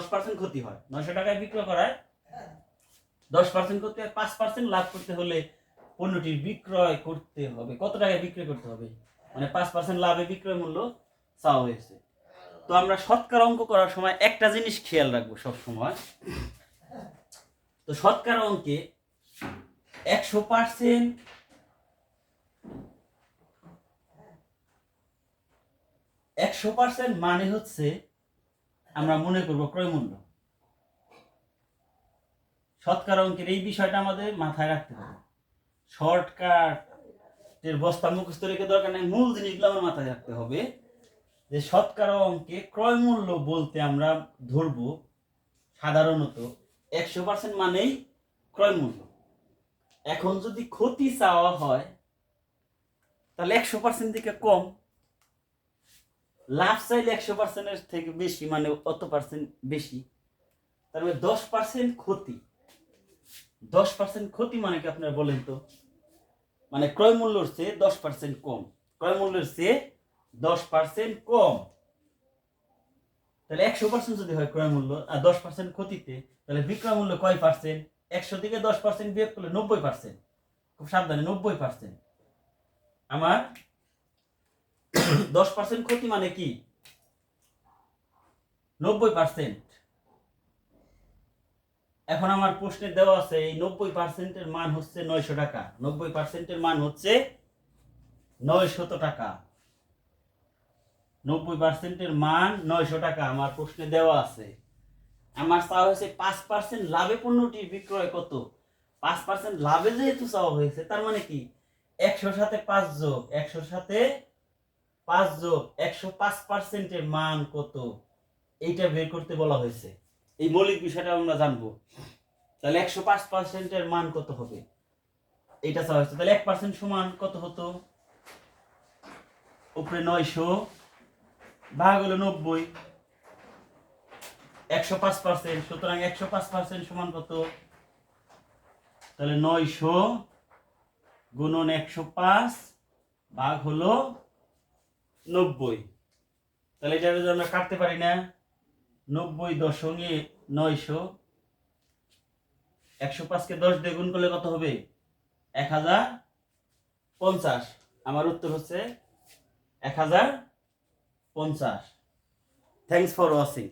10% ক্ষতি হয়, 900 টাকায় বিক্রয় করায় 10% ক্ষতি হয়, 5% লাভ করতে হলে পণ্যটি বিক্রয় করতে হবে কত টাকায় বিক্রয় করতে হবে, মানে 5% লাভে বিক্রয় মূল্য চাওয়া হয়েছে। তো আমরা শতকরা অঙ্ক করার সময় একটা জিনিস খেয়াল রাখবো সব সময়। তো শতকরা অঙ্কে 100% 100% মানে হচ্ছে আমরা মনে করব ক্রয় মূল্য। শতকরা অঙ্কের এই বিষয়টা আমাদের মাথায় রাখতে হবে। শর্টকাটের বস্তা মুখস্থ রেখে দরকার নেই, মূল জিনিসগুলো আমার মাথায় রাখতে হবে যে শতকরা অঙ্কে ক্রয় মূল্য বলতে আমরা ধরবো সাধারণত 100% মানেই ক্রয় মূল্য। এখন যদি ক্ষতি চাওয়া হয় তাহলে 100% থেকে কম, লাভ চাইলে 100%-এর থেকে বেশি, মানে অত পার্সেন্ট বেশি, তার মানে 10% ক্ষতি। 10% ক্ষতি মানে কি আপনারা বলেন তো? মানে ক্রয় মূল্যের চেয়ে 10% কম, ক্রয় মূল্যের চেয়ে 10% কম। তাহলে 100% যদি হয় ক্রয় মূল্য আর 10% ক্ষতিতে, তাহলে বিক্রয় মূল্য কয় পার্সেন্ট? 100 থেকে 10% বিয়োগ করলে 90%। খুব সাবধানে, 90%। আমার 10% ক্ষতি মানে কি 90%। এখন আমার প্রশ্নে দেওয়া আছে এই 90%-এর মান হচ্ছে 900 টাকা, 90%-এর মান হচ্ছে 900 টাকা, 90%-এর মান 900 টাকা আমার প্রশ্নে দেওয়া আছে। আমার চাওয়া হয়েছে 5% লাভে পণ্যটি বিক্রয় কত। 5% লাভে যেহেতু চাওয়া হয়েছে, তার মানে কি 100 সাথে 5 যোগ 100 সাথে 5 যোগ 105%-এর মান কত, এইটা বের করতে বলা হয়েছে। এই মৌলিক বিষয়টা আমরা জানবো। তাহলে 105%-এর মান কত হবে এইটা চাওয়া হয়েছে। তাহলে 1% সমান কত হতো? উপরে 900 ভাগ হলো 90, 105%, সুতরাং 105% সমান কত? তাহলে 900 গুণন 105 ভাগ হলো 90। তাহলে এটা যদি আমরা কাটতে পারি না, 90.900, 105-কে 10 দিয়ে গুণ করলে কত হবে? 1050। আমার উত্তর হচ্ছে 1050। Thanks for watching.